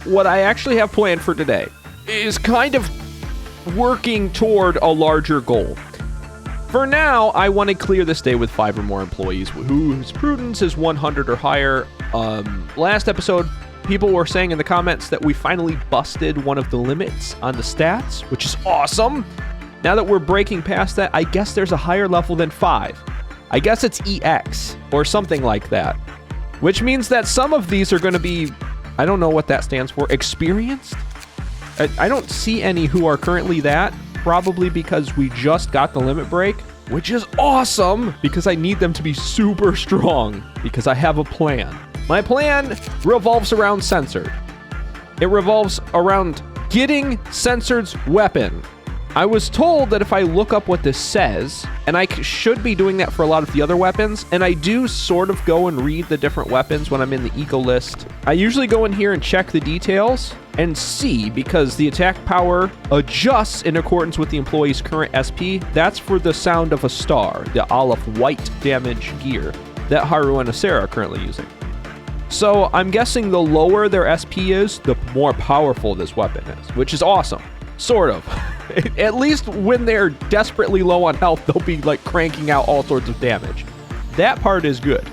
what I actually have planned for today is kind of working toward a larger goal. For now, I want to clear this day with 5 or more employees whose prudence is 100 or higher. Last episode, people were saying in the comments that we finally busted one of the limits on the stats, which is awesome. Now that we're breaking past that, I guess there's a higher level than 5. I guess it's EX or something like that, which means that some of these are going to be, I don't know what that stands for, experienced? I don't see any who are currently that, probably because we just got the limit break, which is awesome because I need them to be super strong because I have a plan. My plan revolves around Censored. It revolves around getting Censored's weapon. I was told that if I look up what this says, and I should be doing that for a lot of the other weapons, and I do sort of go and read the different weapons when I'm in the eco list. I usually go in here and check the details and see, because the attack power adjusts in accordance with the employee's current SP. That's for the sound of a star, the olive white damage gear that Haru and Asera are currently using. So I'm guessing the lower their SP is, the more powerful this weapon is, which is awesome. Sort of. At least when they're desperately low on health, they'll be like cranking out all sorts of damage. That part is good.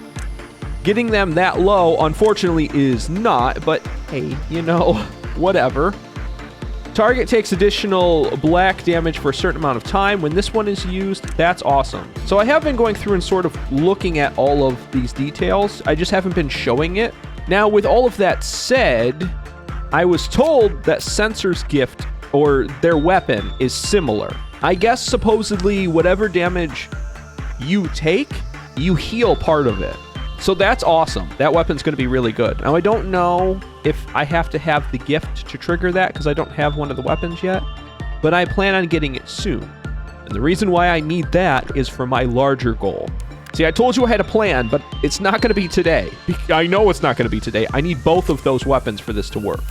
Getting them that low, unfortunately, is not, but hey, you know, whatever. Target takes additional black damage for a certain amount of time. When this one is used, that's awesome. So I have been going through and sort of looking at all of these details. I just haven't been showing it. Now, with all of that said, I was told that Censor's gift or their weapon is similar. I guess supposedly whatever damage you take, you heal part of it. So that's awesome. That weapon's going to be really good. Now, I don't know if I have to have the gift to trigger that because I don't have one of the weapons yet, but I plan on getting it soon. And the reason why I need that is for my larger goal. See, I told you I had a plan, but it's not going to be today. I know it's not going to be today. I need both of those weapons for this to work.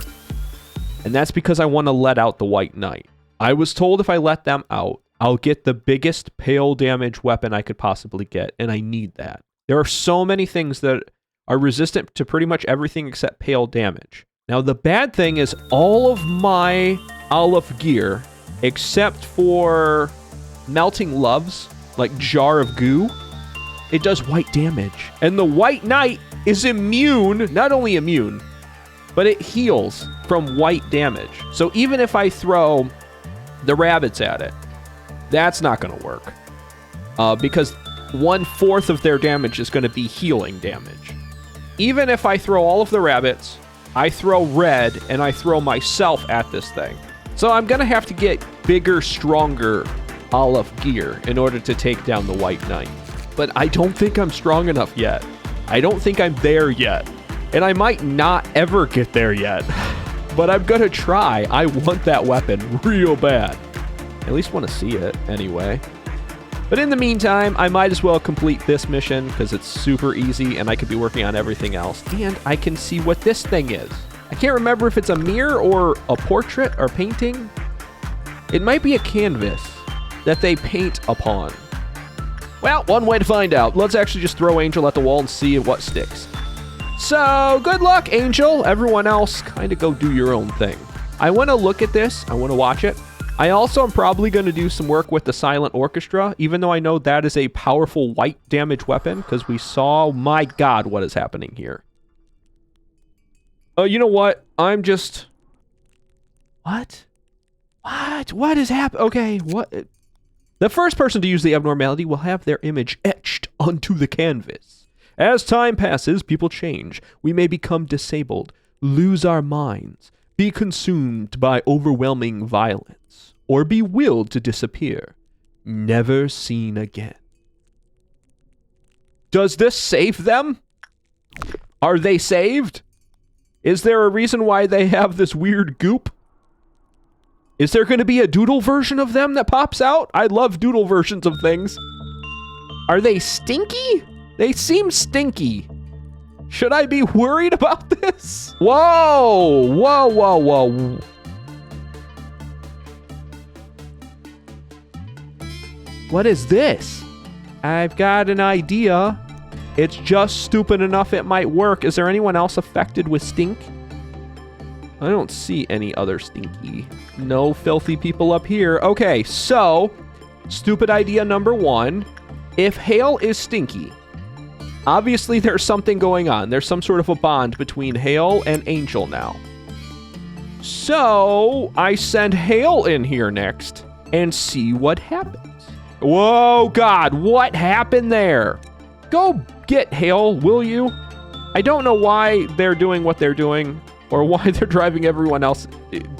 And that's because I want to let out the White Knight. I was told if I let them out, I'll get the biggest pale damage weapon I could possibly get, and I need that. There are so many things that are resistant to pretty much everything except pale damage. Now, the bad thing is all of my olive gear, except for melting loves, like Jar of Goo, it does white damage. And the White Knight is immune, not only immune, but it heals from white damage. So even if I throw the rabbits at it, that's not going to work. Because 1/4 of their damage is going to be healing damage. Even if I throw all of the rabbits, I throw red, and I throw myself at this thing. So I'm going to have to get bigger, stronger olive gear in order to take down the White Knight. But I don't think I'm strong enough yet. I don't think I'm there yet. And I might not ever get there yet. But I'm going to try. I want that weapon real bad. At least want to see it anyway. But in the meantime, I might as well complete this mission because it's super easy and I could be working on everything else. And I can see what this thing is. I can't remember if it's a mirror or a portrait or painting. It might be a canvas that they paint upon. Well, one way to find out. Let's actually just throw Angel at the wall and see what sticks. So, good luck, Angel. Everyone else, kind of go do your own thing. I want to look at this. I want to watch it. I also am probably going to do some work with the Silent Orchestra, even though I know that is a powerful white damage weapon, because we saw, my God, what is happening here. Oh, you know what? I'm just... What? What is happening? Okay, what? The first person to use the abnormality will have their image etched onto the canvas. As time passes, people change. We may become disabled, lose our minds, be consumed by overwhelming violence, or be willed to disappear, never seen again. Does this save them? Are they saved? Is there a reason why they have this weird goop? Is there going to be a doodle version of them that pops out? I love doodle versions of things. Are they stinky? They seem stinky. Should I be worried about this? Whoa! Whoa, whoa, whoa. What is this? I've got an idea. It's just stupid enough it might work. Is there anyone else affected with stink? I don't see any other stinky. No filthy people up here. Okay, so stupid idea number 1. If Hale is stinky, obviously there's something going on. There's some sort of a bond between Hale and Angel now. So I send Hale in here next and see what happens. Whoa, God, what happened there? Go get Hale, will you? I don't know why they're doing what they're doing or why they're driving everyone else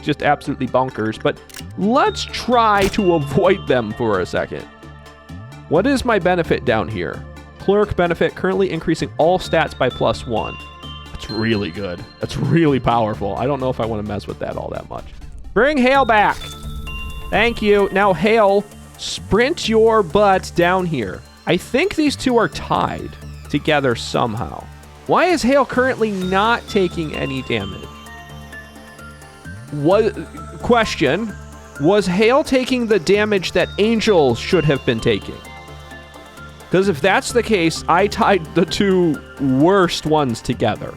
just absolutely bonkers, but let's try to avoid them for a second. What is my benefit down here? Clerk benefit, currently increasing all stats by +1. That's really good. That's really powerful. I don't know if I want to mess with that all that much. Bring Hale back. Thank you. Now, Hale, sprint your butt down here. I think these two are tied together somehow. Why is Hale currently not taking any damage? Question, was Hale taking the damage that Angel should have been taking? Because if that's the case, I tied the two worst ones together.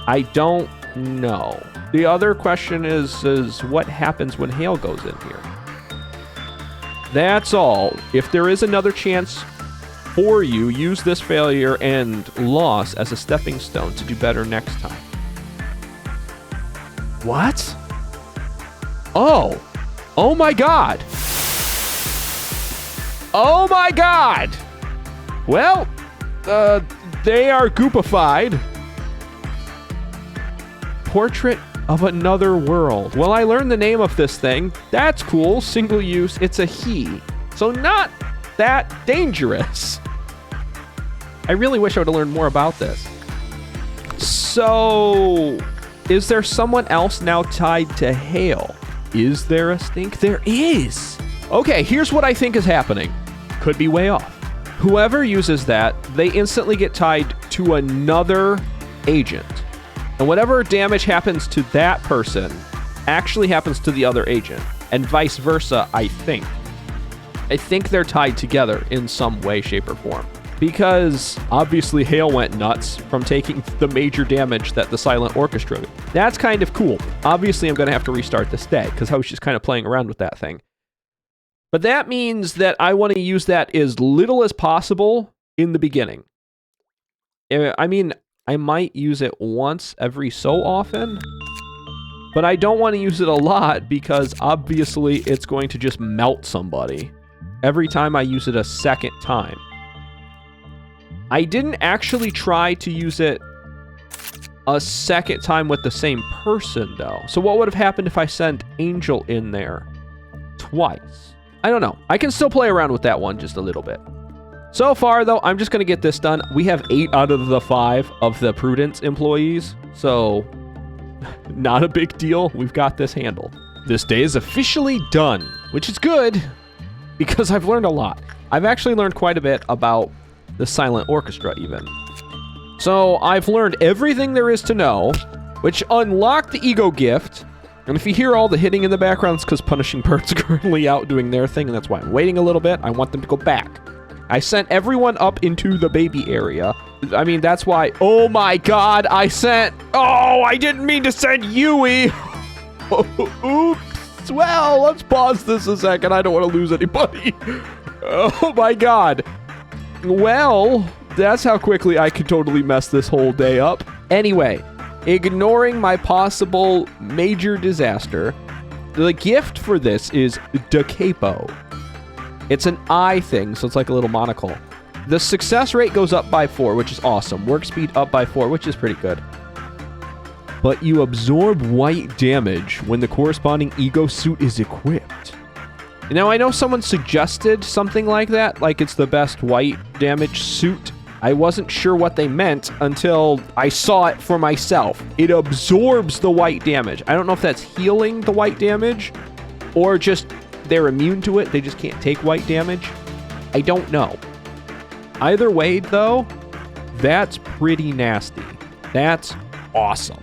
I don't know. The other question is what happens when Hale goes in here? That's all. If there is another chance for you, use this failure and loss as a stepping stone to do better next time. What? Oh. Oh my God. Oh my God. Well, they are goopified. Portrait of Another World. Well, I learned the name of this thing. That's cool. Single use. It's a he. So not that dangerous. I really wish I would have learned more about this. So, is there someone else now tied to Hale? Is there a stink? There is. Okay, here's what I think is happening. Could be way off. Whoever uses that, they instantly get tied to another agent. And whatever damage happens to that person actually happens to the other agent. And vice versa, I think. I think they're tied together in some way, shape, or form. Because obviously Hale went nuts from taking the major damage that the Silent Orchestra did. That's kind of cool. Obviously, I'm going to have to restart this day because I was just kind of playing around with that thing. But that means that I want to use that as little as possible in the beginning. I mean, I might use it once every so often, but I don't want to use it a lot because obviously it's going to just melt somebody every time I use it a second time. I didn't actually try to use it a second time with the same person, though. So what would have happened if I sent Angel in there twice? I don't know. I can still play around with that one just a little bit. So far, though, I'm just going to get this done. We have 8 out of the 5 of the Prudence employees, so not a big deal. We've got this handled. This day is officially done, which is good because I've learned a lot. I've actually learned quite a bit about the Silent Orchestra even. So I've learned everything there is to know, which unlocked the ego gift. And if you hear all the hitting in the background, it's because Punishing Birds are currently out doing their thing, and that's why I'm waiting a little bit. I want them to go back. I sent everyone up into the baby area. I mean, that's why... Oh my God, I sent... Oh, I didn't mean to send Yui. Oops. Well, let's pause this a second. I don't want to lose anybody. Oh my God. Well, that's how quickly I could totally mess this whole day up. Anyway, ignoring my possible major disaster, the gift for this is Da Capo. It's an eye thing, so it's like a little monocle. The success rate goes up by 4, which is awesome. Work speed up by 4, which is pretty good. But you absorb white damage when the corresponding ego suit is equipped. Now, I know someone suggested something like that, like it's the best white damage suit. I wasn't sure what they meant until I saw it for myself. It absorbs the white damage. I don't know if that's healing the white damage or just they're immune to it. They just can't take white damage. I don't know. Either way, though, that's pretty nasty. That's awesome.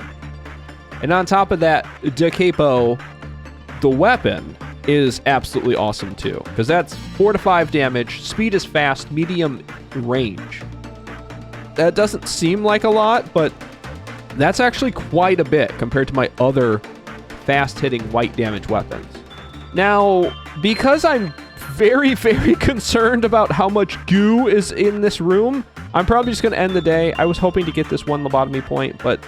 And on top of that, Da Capo, the weapon, is absolutely awesome too, because that's 4 to 5 damage, speed is fast, medium range. That doesn't seem like a lot, but That's actually quite a bit compared to my other fast-hitting white damage weapons. Now, because I'm very, very concerned about how much goo is in this room, I'm probably just going to end the day. I was hoping to get this one lobotomy point, but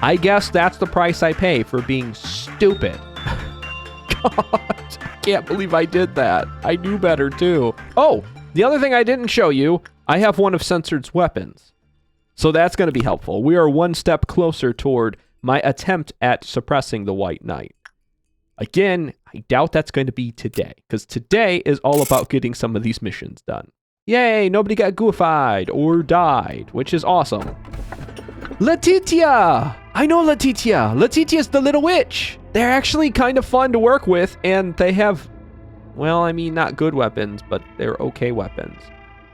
I guess that's the price I pay for being stupid. God, I can't believe I did that. I knew better, too. Oh, the other thing I didn't show you, I have one of Censored's weapons. So that's going to be helpful. We are one step closer toward my attempt at suppressing the White Knight. Again, I doubt that's going to be today, because today is all about getting some of these missions done. Yay, nobody got goofied or died, which is awesome. Letitia! I know Letitia. Letitia's the little witch. They're actually kind of fun to work with, and they have, well, I mean, not good weapons, but they're okay weapons.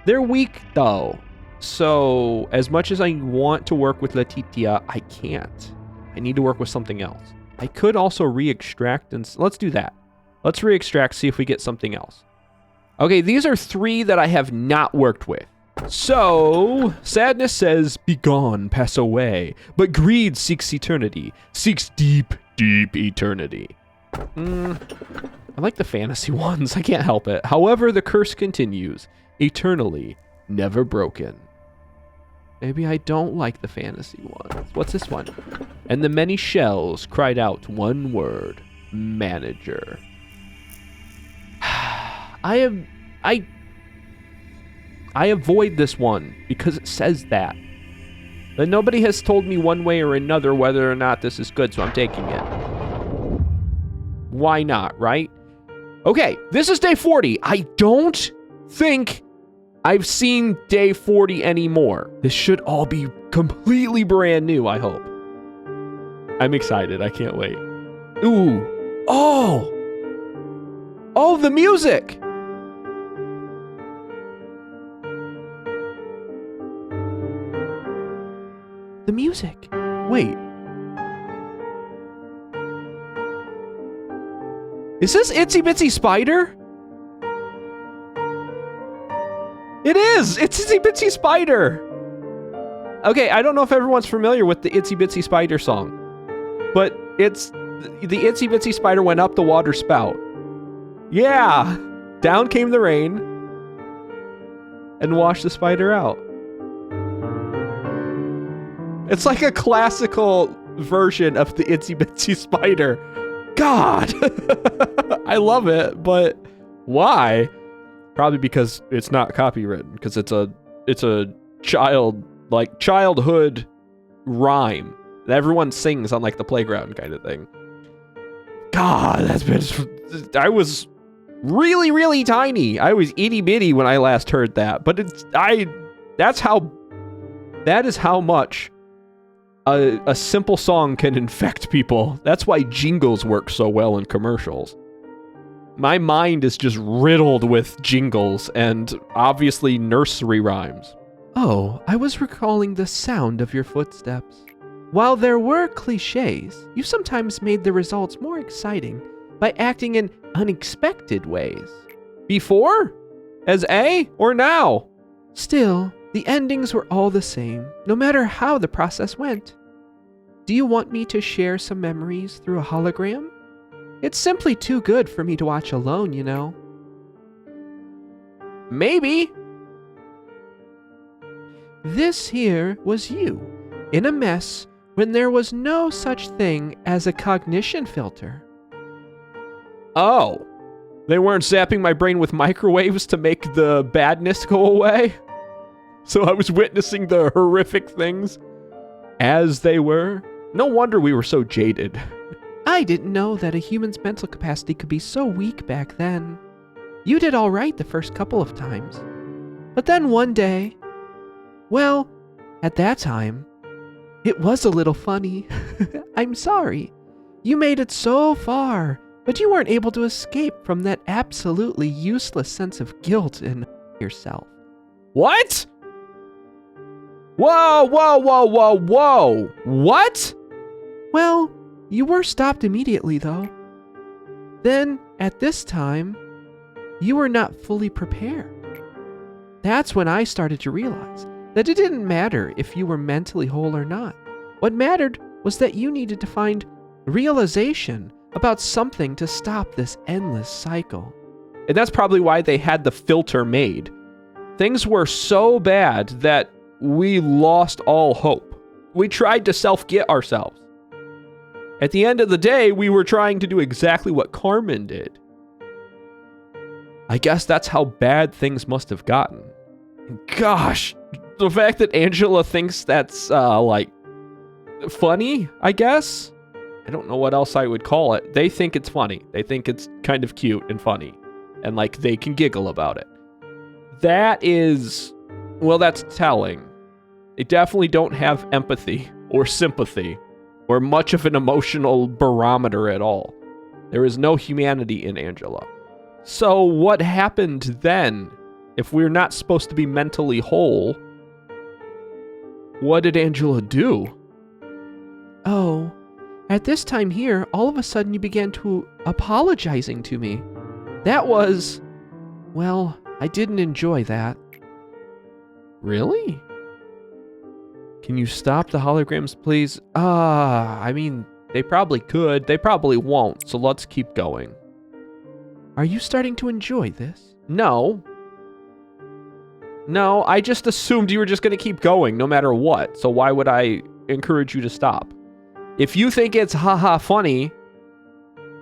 They're weak, though. So, as much as I want to work with Letitia, I can't. I need to work with something else. I could also re-extract, and let's do that. Let's re-extract, see if we get something else. Okay, these are 3 that I have not worked with. So, sadness says, be gone, pass away. But greed seeks eternity, seeks deep, deep eternity. I like the fantasy ones, I can't help it. However, the curse continues, eternally, never broken. Maybe I don't like the fantasy ones. What's this one? And the many shells cried out one word, manager. I avoid this one because it says that. But nobody has told me one way or another whether or not this is good, so I'm taking it. Why not, right? Okay, this is day 40. I don't think I've seen day 40 anymore. This should all be completely brand new, I hope. I'm excited. I can't wait. Ooh. Oh! Oh, the music! The music. Wait. Is this Itsy Bitsy Spider? It is! It's Itsy Bitsy Spider! Okay, I don't know if everyone's familiar with the Itsy Bitsy Spider song, but it's the Itsy Bitsy Spider went up the water spout. Yeah! Down came the rain and washed the spider out. It's like a classical version of the Itsy Bitsy Spider. God! I love it, but why? Probably because it's not copywritten, because it's a childhood rhyme that everyone sings on like the playground kind of thing. God, I was really, really tiny. I was itty bitty when I last heard that, but that is how much a simple song can infect people. That's why jingles work so well in commercials. My mind is just riddled with jingles and obviously nursery rhymes. Oh, I was recalling the sound of your footsteps. While there were cliches, you sometimes made the results more exciting by acting in unexpected ways. Before? As A or now? Still, the endings were all the same, no matter how the process went. Do you want me to share some memories through a hologram? It's simply too good for me to watch alone, you know. Maybe. This here was you, in a mess when there was no such thing as a cognition filter. Oh, they weren't zapping my brain with microwaves to make the badness go away? So I was witnessing the horrific things as they were? No wonder we were so jaded. I didn't know that a human's mental capacity could be so weak back then. You did all right the first couple of times. But then one day, well, at that time, it was a little funny. I'm sorry. You made it so far, but you weren't able to escape from that absolutely useless sense of guilt in yourself. What? Whoa, whoa, whoa, whoa, whoa. What? Well, you were stopped immediately, though. Then, at this time, you were not fully prepared. That's when I started to realize that it didn't matter if you were mentally whole or not. What mattered was that you needed to find realization about something to stop this endless cycle. And that's probably why they had the filter made. Things were so bad that we lost all hope. We tried to self-get ourselves. At the end of the day, we were trying to do exactly what Carmen did. I guess that's how bad things must have gotten. And gosh, the fact that Angela thinks that's, funny, I guess? I don't know what else I would call it. They think it's funny. They think it's kind of cute and funny. And, they can giggle about it. That is, well, that's telling. They definitely don't have empathy or sympathy or much of an emotional barometer at all. There is no humanity in Angela. So what happened then? If we're not supposed to be mentally whole, what did Angela do? Oh, at this time here, all of a sudden you began to apologizing to me. That was, well, I didn't enjoy that. Really? Can you stop the holograms, please? I mean, they probably could. They probably won't, so let's keep going. Are you starting to enjoy this? No. No, I just assumed you were just going to keep going no matter what, so why would I encourage you to stop? If you think it's haha funny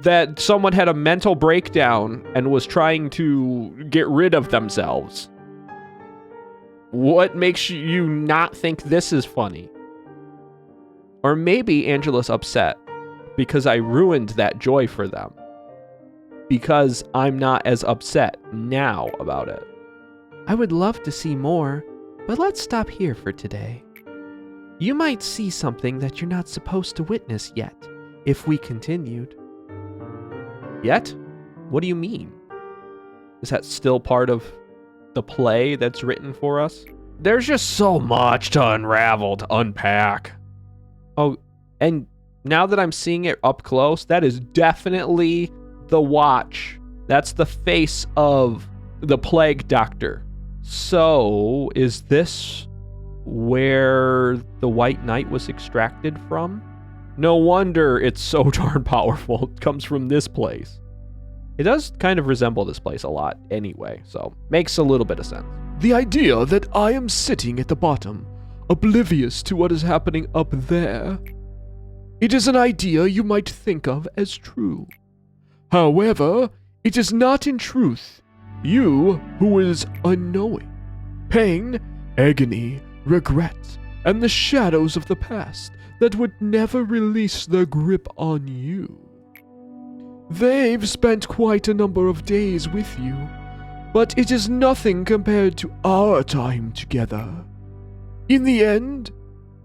that someone had a mental breakdown and was trying to get rid of themselves, what makes you not think this is funny? Or maybe Angela's upset because I ruined that joy for them. Because I'm not as upset now about it. I would love to see more, but let's stop here for today. You might see something that you're not supposed to witness yet, if we continued. Yet? What do you mean? Is that still part of the play that's written for us? There's just so much to unravel, to unpack. Oh, and now that I'm seeing it up close, that is definitely the watch. That's the face of the plague doctor. So, is this where the White Knight was extracted from? No wonder it's so darn powerful. It comes from this place. It does kind of resemble this place a lot anyway, so makes a little bit of sense. The idea that I am sitting at the bottom, oblivious to what is happening up there, it is an idea you might think of as true. However, it is not in truth you who is unknowing. Pain, agony, regret, and the shadows of the past that would never release their grip on you. They've spent quite a number of days with you, but it is nothing compared to our time together. In the end,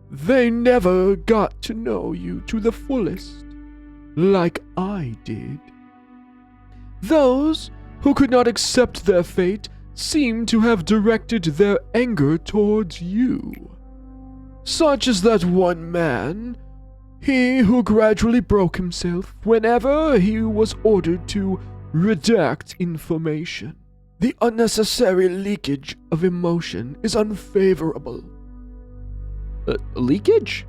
they never got to know you to the fullest, like I did. Those who could not accept their fate seem to have directed their anger towards you. Such as that one man, he who gradually broke himself whenever he was ordered to redact information. The unnecessary leakage of emotion is unfavorable. Leakage?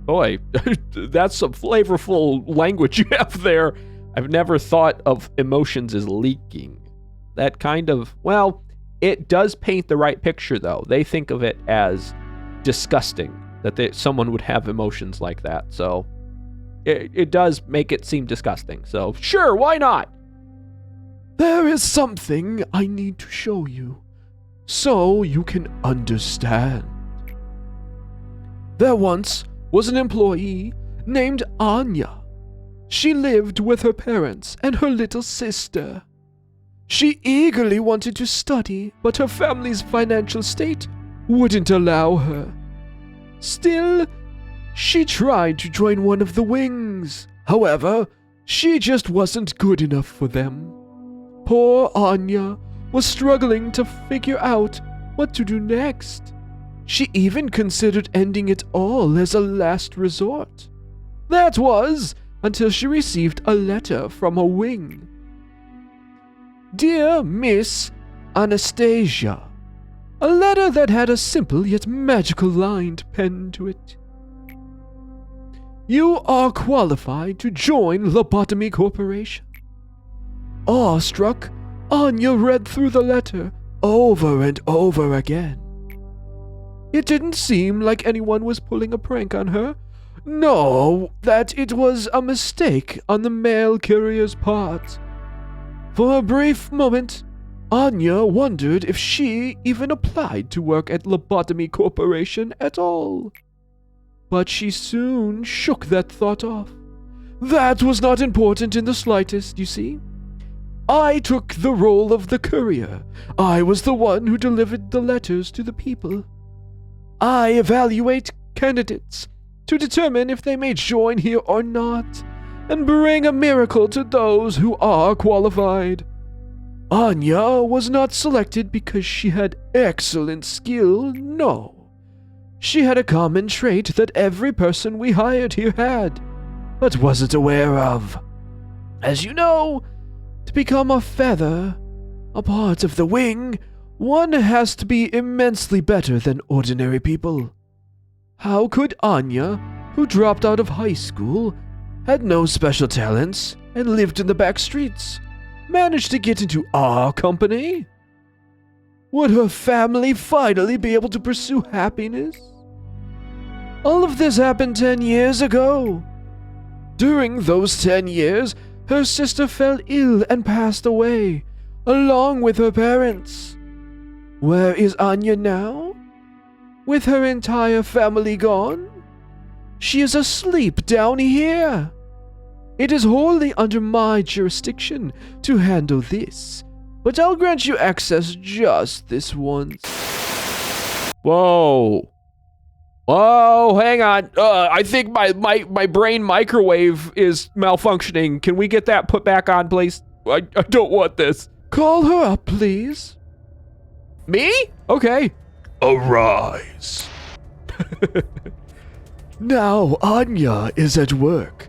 Boy, that's some flavorful language you have there. I've never thought of emotions as leaking. That kind of, well, it does paint the right picture, though. They think of it as disgusting, that someone would have emotions like that. So it does make it seem disgusting. So sure, why not? There is something I need to show you, so you can understand. There once was an employee named Anya. She lived with her parents and her little sister. She eagerly wanted to study, but her family's financial state wouldn't allow her. Still, she tried to join one of the wings. However, she just wasn't good enough for them. Poor Anya was struggling to figure out what to do next. She even considered ending it all as a last resort. That was until she received a letter from a wing. Dear Miss Anastasia, A letter that had a simple yet magical line penned to it. You are qualified to join Lobotomy Corporation. Awestruck, Anya read through the letter over and over again. It didn't seem like anyone was pulling a prank on her. No, that it was a mistake on the mail courier's part. For a brief moment, Anya wondered if she even applied to work at Lobotomy Corporation at all. But she soon shook that thought off. That was not important in the slightest, you see. I took the role of the courier. I was the one who delivered the letters to the people. I evaluate candidates to determine if they may join here or not, and bring a miracle to those who are qualified. Anya was not selected because she had excellent skill, no. She had a common trait that every person we hired here had, but wasn't aware of. As you know, to become a feather, a part of the wing, one has to be immensely better than ordinary people. How could Anya, who dropped out of high school, had no special talents, and lived in the back streets, manage to get into our company? Would her family finally be able to pursue happiness? All of this happened 10 years ago. During those 10 years, her sister fell ill and passed away, along with her parents. Where is Anya now? With her entire family gone? She is asleep down here. It is wholly under my jurisdiction to handle this, but I'll grant you access just this once. Whoa. Whoa, hang on. I think my brain microwave is malfunctioning. Can we get that put back on, please? I don't want this. Call her up, please. Me? Okay. Arise. Now Anya is at work,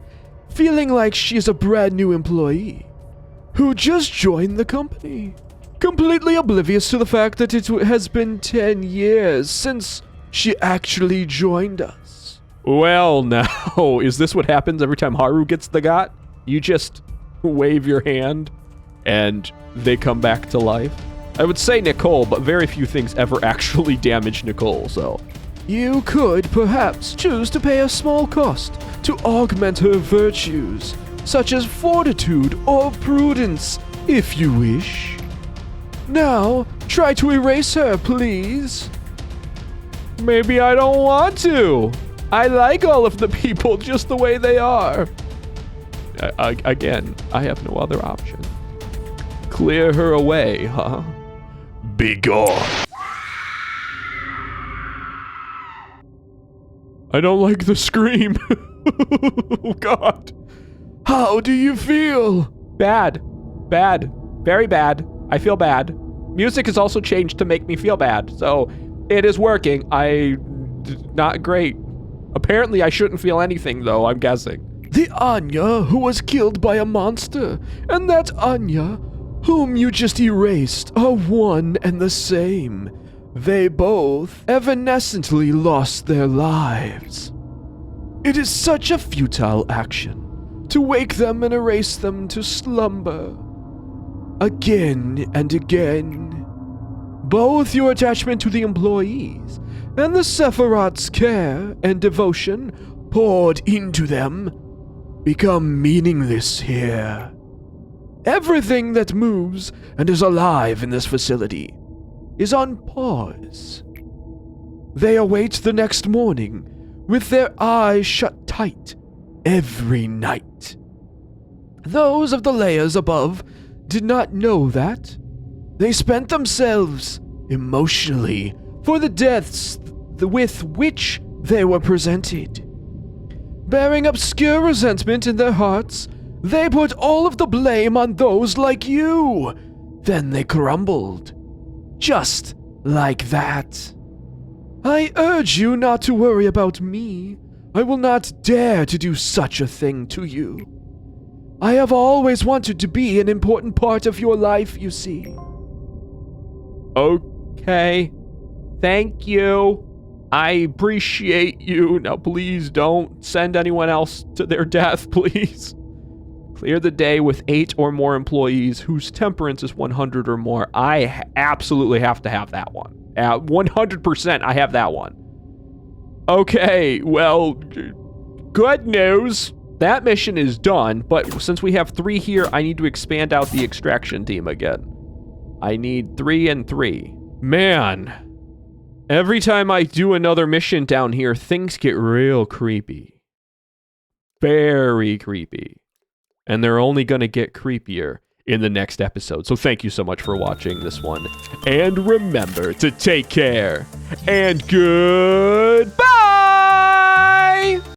feeling like she's a brand new employee who just joined the company, completely oblivious to the fact that it has been 10 years since she actually joined us. Well, now, is this what happens every time Haru gets the got? You just wave your hand and they come back to life? I would say Nicole, but very few things ever actually damage Nicole, so. You could perhaps choose to pay a small cost to augment her virtues, such as fortitude or prudence, if you wish. Now, try to erase her, please. Maybe I don't want to. I like all of the people just the way they are. Again, I have no other option. Clear her away, huh? Be gone. I don't like the scream. Oh, God. How do you feel? Bad. Bad. Very bad. I feel bad. Music has also changed to make me feel bad, so it is working. Not great. Apparently, I shouldn't feel anything, though, I'm guessing. The Anya who was killed by a monster, and that Anya whom you just erased are one and the same. They both evanescently lost their lives. It is such a futile action to wake them and erase them to slumber. Again and again. Both your attachment to the employees and the Sephiroth's care and devotion poured into them become meaningless here. Everything that moves and is alive in this facility is on pause. They await the next morning with their eyes shut tight every night. Those of the layers above did not know that. They spent themselves emotionally for the deaths with which they were presented. Bearing obscure resentment in their hearts, they put all of the blame on those like you. Then they crumbled. Just like that. I urge you not to worry about me. I will not dare to do such a thing to you. I have always wanted to be an important part of your life, you see. Okay. Thank you. I appreciate you. Now, please don't send anyone else to their death, please. Clear the day with 8 or more employees whose temperance is 100 or more. I absolutely have to have that one. 100% I have that one. Okay, well, good news. That mission is done, but since we have 3 here, I need to expand out the extraction team again. I need 3 and 3. Man, every time I do another mission down here, things get real creepy. Very creepy. And they're only going to get creepier in the next episode. So thank you so much for watching this one. And remember to take care. And goodbye!